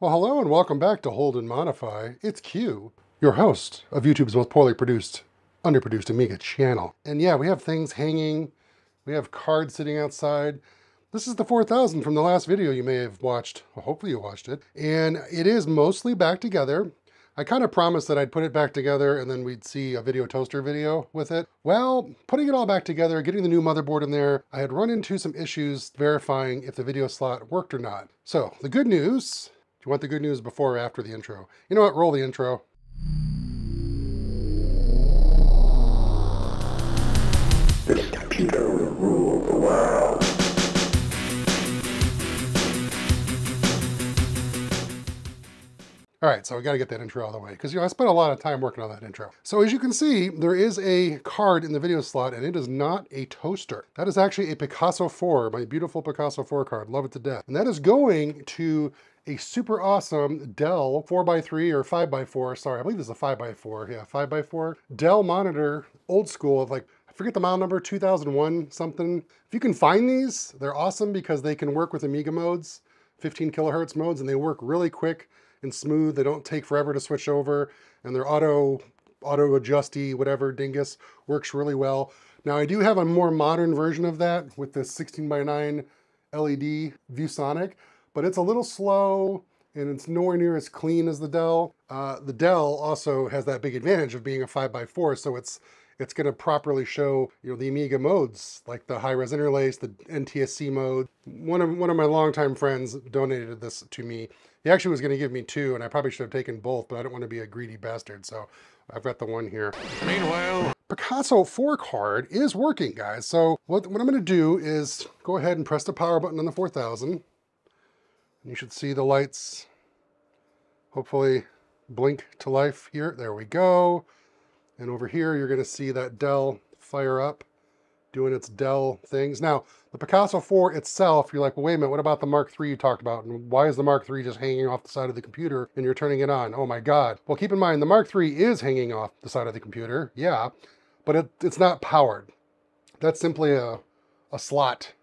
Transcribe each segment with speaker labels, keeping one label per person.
Speaker 1: Well, hello and welcome back to Hold and Modify. It's Q, your host of YouTube's most poorly produced, underproduced Amiga channel. And yeah, we have things hanging. We have cards sitting outside. This is the 4000 from the last video you may have watched. Well, hopefully you watched it. And it is mostly back together. I kind of promised that I'd put it back together and then we'd see a video toaster video with it. Well, putting it all back together, getting the new motherboard in there, I had run into some issues verifying if the video slot worked or not. So the good news, do you want the good news before or after the intro? You know what, roll the intro.
Speaker 2: This computer will rule the world.
Speaker 1: All right, so we got to get that intro out of the way because, I spent a lot of time working on that intro. So as you can see, there is a card in the video slot and it is not a toaster. That is actually a Picasso 4, my beautiful Picasso 4 card. Love it to death. And that is going to a super awesome Dell 4x3 or 5x4. Sorry, I believe this is a 5x4. Yeah, 5x4. Dell Monitor, old school, like, I forget the model number, 2001 something. If you can find these, they're awesome because they can work with Amiga modes, 15 kilohertz modes, and they work really quick and smooth. They don't take forever to switch over, and they're auto adjusty, whatever dingus, works really well. Now I do have a more modern version of that with this 16:9 LED ViewSonic, but it's a little slow and it's nowhere near as clean as the Dell. The Dell also has that big advantage of being a 5x4, so it's going to properly show, the Amiga modes, like the high-res interlace, the NTSC mode. One of my longtime friends donated this to me. He actually was going to give me two, and I probably should have taken both, but I don't want to be a greedy bastard, so I've got the one here. Meanwhile, Picasso 4 card is working, guys. So what I'm going to do is go ahead and press the power button on the 4000. You should see the lights hopefully blink to life here. There we go. And over here, you're going to see that Dell fire up, doing its Dell things. Now, the Picasso 4 itself, you're like, well, wait a minute, what about the Mark III you talked about? And why is the Mark III just hanging off the side of the computer and you're turning it on? Oh my God. Well, keep in mind, the Mark III is hanging off the side of the computer, yeah, but it's not powered. That's simply a slot,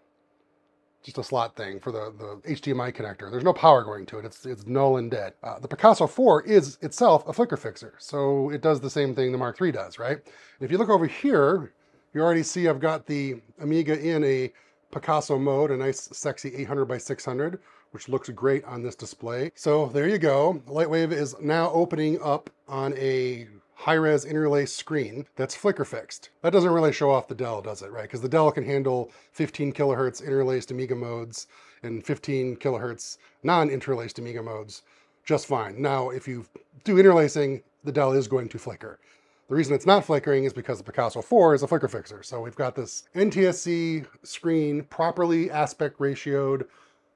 Speaker 1: just a slot thing for the HDMI connector. There's no power going to it. It's null and dead. The Picasso 4 is itself a flicker fixer, so it does the same thing the Mark III does, right? And if you look over here, you already see I've got the Amiga in a Picasso mode, a nice sexy 800 by 600, which looks great on this display. So there you go. Lightwave is now opening up on a high-res interlace screen that's flicker fixed. That doesn't really show off the Dell, does it, right? Because the Dell can handle 15 kilohertz interlaced Amiga modes and 15 kilohertz non-interlaced Amiga modes just fine. Now, if you do interlacing, the Dell is going to flicker. The reason it's not flickering is because the Picasso 4 is a flicker fixer. So we've got this NTSC screen properly aspect ratioed,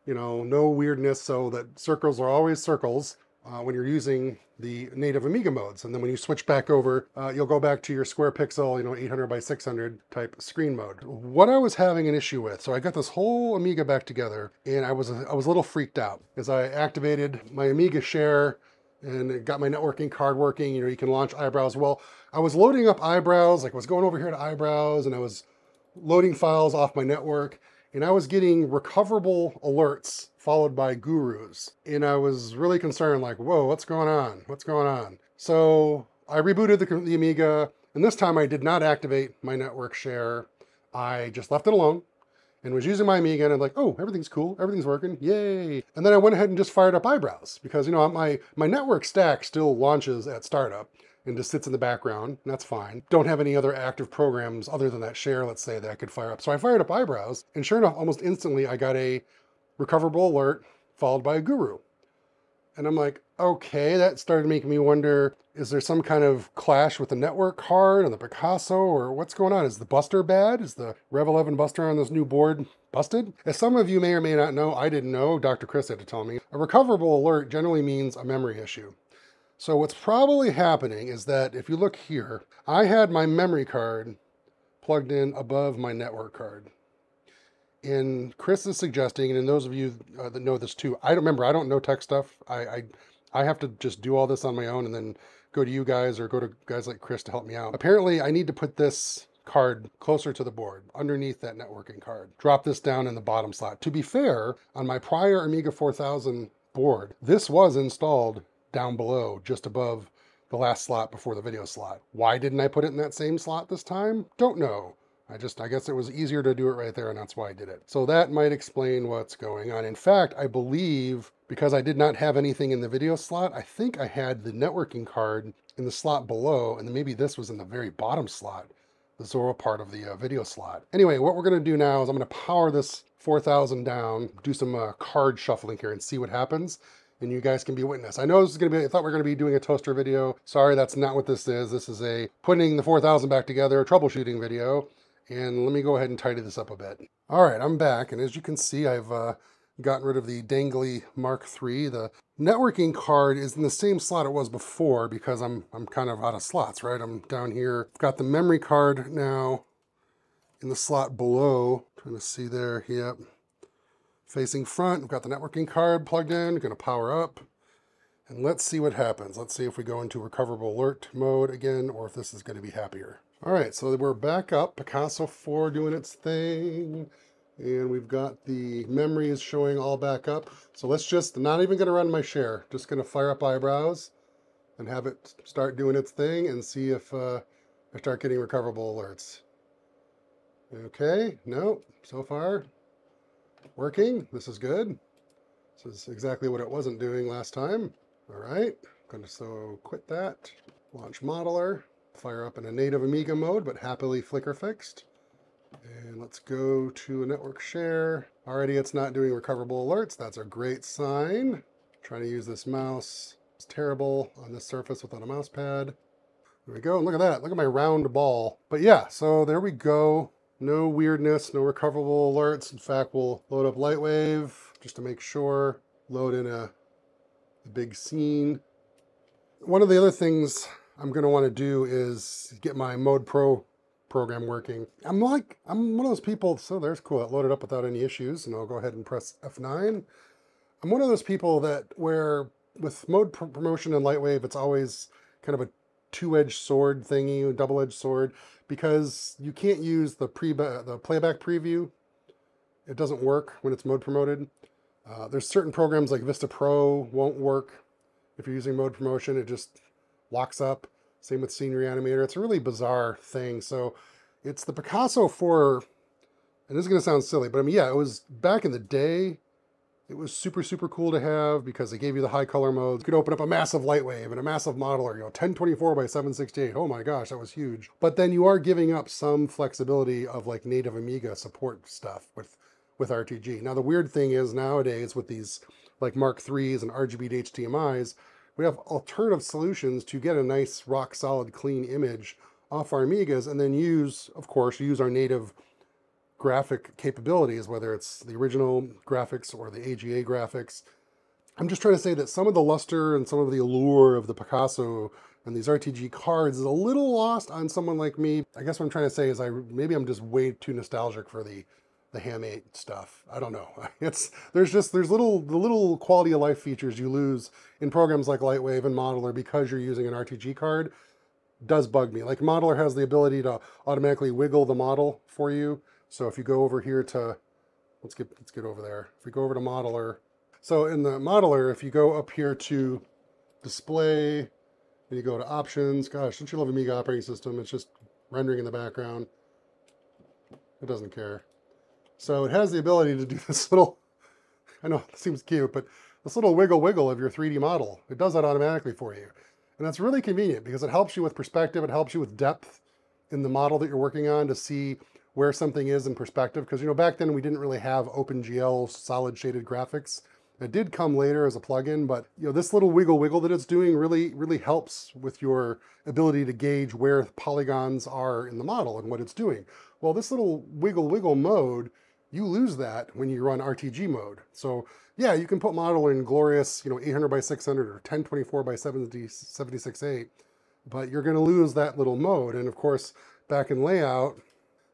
Speaker 1: no weirdness, so that circles are always circles when you're using the native Amiga modes. And then when you switch back over, you'll go back to your square pixel, 800 by 600 type screen mode. What I was having an issue with, so I got this whole Amiga back together and I was a little freaked out as I activated my Amiga share and it got my networking card working. You can launch Eyebrows. Well, I was loading up Eyebrows, like I was going over here to Eyebrows and I was loading files off my network and I was getting recoverable alerts followed by gurus. And I was really concerned, like, whoa, what's going on? What's going on? So I rebooted the Amiga, and this time I did not activate my network share. I just left it alone and was using my Amiga, and I'm like, oh, everything's cool, everything's working, yay. And then I went ahead and just fired up Eyebrows because, my network stack still launches at startup and just sits in the background, and that's fine. Don't have any other active programs other than that share, let's say, that I could fire up. So I fired up Eyebrows, and sure enough, almost instantly, I got a recoverable alert followed by a guru. And I'm like, okay, that started making me wonder, is there some kind of clash with the network card on the Picasso, or what's going on? Is the buster bad? Is the Rev 11 buster on this new board busted? As some of you may or may not know, I didn't know, Dr. Chris had to tell me, a recoverable alert generally means a memory issue. So what's probably happening is that if you look here, I had my memory card plugged in above my network card. And Chris is suggesting, and those of you that know this too, I don't know tech stuff. I have to just do all this on my own and then go to you guys or go to guys like Chris to help me out. Apparently, I need to put this card closer to the board, underneath that networking card. Drop this down in the bottom slot. To be fair, on my prior Amiga 4000 board. This was installed down below, just above the last slot before the video slot. Why didn't I put it in that same slot this time? Don't know. I guess it was easier to do it right there, and that's why I did it. So that might explain what's going on. In fact, I believe because I did not have anything in the video slot, I think I had the networking card in the slot below, and then maybe this was in the very bottom slot, the Zorro part of the video slot. Anyway, what we're gonna do now is I'm gonna power this 4000 down, do some card shuffling here and see what happens. And you guys can be witness. I know this is gonna be, I thought we were gonna be doing a toaster video. Sorry, that's not what this is. This is a putting the 4000 back together, troubleshooting video. And let me go ahead and tidy this up a bit. All right, I'm back. And as you can see, I've gotten rid of the dangly Mark III. The networking card is in the same slot it was before because I'm kind of out of slots, right? I'm down here. I've got the memory card now in the slot below. Trying to see there, yep. Facing front, we've got the networking card plugged in, gonna power up. And let's see what happens. Let's see if we go into recoverable alert mode again, or if this is gonna be happier. All right, so we're back up, Picasso 4 doing its thing. And we've got the memories showing all back up. So let's just, not even gonna run my share, just gonna fire up eyebrows and have it start doing its thing and see if I start getting recoverable alerts. Okay, no, so far, working, this is good. This is exactly what it wasn't doing last time. All right, gonna quit that, launch modeler, fire up in a native Amiga mode, but happily flicker fixed. And let's go to a network share. Already it's not doing recoverable alerts. That's a great sign. Trying to use this mouse. It's terrible on this surface without a mouse pad. There we go. And look at that. Look at my round ball. But yeah, so there we go. No weirdness, no recoverable alerts. In fact, we'll load up Lightwave just to make sure. Load in a big scene. One of the other things I'm going to want to do is get my Mode Pro program working. I'm one of those people, so there's cool, it loaded up without any issues, and I'll go ahead and press F9. I'm one of those people that where with mode promotion and Lightwave, it's always kind of a two-edged sword thingy, a double-edged sword, because you can't use the playback preview. It doesn't work when it's mode promoted. There's certain programs like Vista Pro won't work if you're using mode promotion. It just locks up. Same with Scene Reanimator. It's a really bizarre thing. So it's the Picasso 4, and this is going to sound silly, but I mean, yeah, it was back in the day. It was super, super cool to have because they gave you the high color modes. You could open up a massive Lightwave and a massive modeler, 1024 by 768. Oh my gosh, that was huge. But then you are giving up some flexibility of like native Amiga support stuff with RTG. Now the weird thing is nowadays with these like Mark IIIs and RGB to HDMIs, we have alternative solutions to get a nice rock solid clean image off our Amigas and then use our native graphic capabilities, whether it's the original graphics or the AGA graphics. I'm just trying to say that some of the luster and some of the allure of the Picasso and these RTG cards is a little lost on someone like me. I guess what I'm trying to say is maybe I'm just way too nostalgic for the Ham8 stuff. I don't know. There's little quality of life features you lose in programs like Lightwave and Modeler because you're using an RTG card. Does bug me. Like Modeler has the ability to automatically wiggle the model for you. So if you go over here to, let's get over there. If we go over to Modeler, so in the Modeler, if you go up here to Display, and you go to Options, gosh, don't you love Amiga operating system? It's just rendering in the background. It doesn't care. So it has the ability to do this little, I know it seems cute, but this little wiggle of your 3D model. It does that automatically for you. And that's really convenient because it helps you with perspective. It helps you with depth in the model that you're working on to see where something is in perspective. Because, back then we didn't really have OpenGL solid shaded graphics. It did come later as a plugin, but this little wiggle that it's doing really helps with your ability to gauge where polygons are in the model and what it's doing. Well, this little wiggle mode, you lose that when you run RTG mode. So yeah, you can put model in glorious, 800 by 600 or 1024 by 768, but you're going to lose that little mode. And of course, back in layout,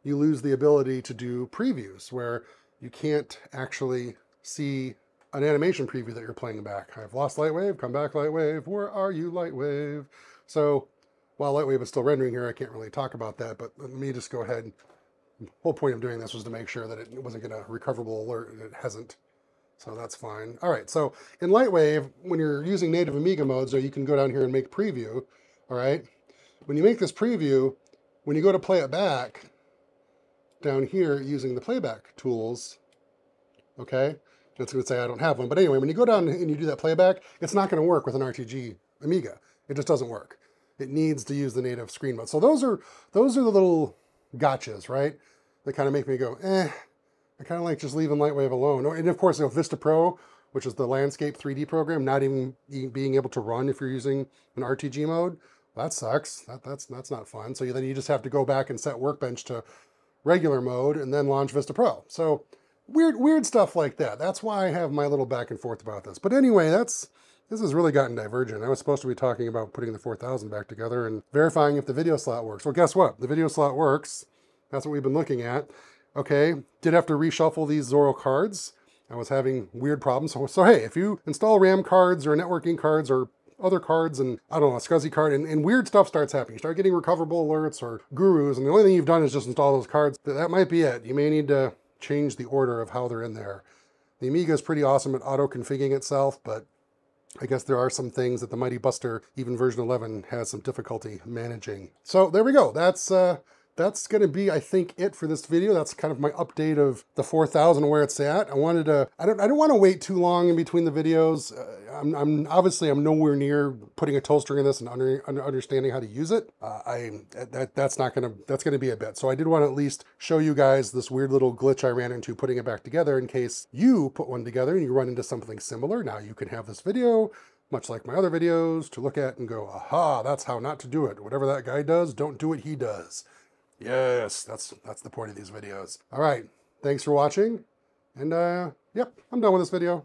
Speaker 1: you lose the ability to do previews where you can't actually see an animation preview that you're playing back. I've lost Lightwave, come back Lightwave, where are you Lightwave? So while Lightwave is still rendering here, I can't really talk about that, but let me just go ahead. The whole point of doing this was to make sure that it wasn't going to recoverable alert, and it hasn't. So that's fine. All right, so in Lightwave, when you're using native Amiga modes, you can go down here and make preview, all right? When you make this preview, when you go to play it back, down here using the playback tools, okay? It's gonna say I don't have one, but anyway, when you go down and you do that playback, it's not gonna work with an RTG Amiga. It just doesn't work. It needs to use the native screen mode. So those are the little gotchas, right? That kind of make me go, I kind of like just leaving Lightwave alone. And of course, Vista Pro, which is the landscape 3D program, not even being able to run if you're using an RTG mode, that sucks. That's not fun. So then you just have to go back and set Workbench to regular mode and then launch Vista Pro. So weird stuff like that. That's why I have my little back and forth about this. But anyway, this has really gotten divergent. I was supposed to be talking about putting the 4000 back together and verifying if the video slot works. Well, guess what? The video slot works. That's what we've been looking at. Okay, did have to reshuffle these Zorro cards. I was having weird problems. So hey, if you install RAM cards or networking cards or other cards and, I don't know, a SCSI card, and weird stuff starts happening. You start getting recoverable alerts or gurus, and the only thing you've done is just install those cards. That might be it. You may need to change the order of how they're in there. The Amiga is pretty awesome at auto-configuring itself, but I guess there are some things that the Mighty Buster, even version 11, has some difficulty managing. So there we go. That's going to be, I think, it for this video. That's kind of my update of the 4000 where it's at. I don't want to wait too long in between the videos. I'm obviously nowhere near putting a toaster in this and understanding how to use it. That's going to be a bit. So I did want to at least show you guys this weird little glitch I ran into putting it back together in case you put one together and you run into something similar. Now you can have this video, much like my other videos, to look at and go, aha, that's how not to do it. Whatever that guy does, don't do what he does. Yes, that's the point of these videos. All right, thanks for watching. And yep, I'm done with this video.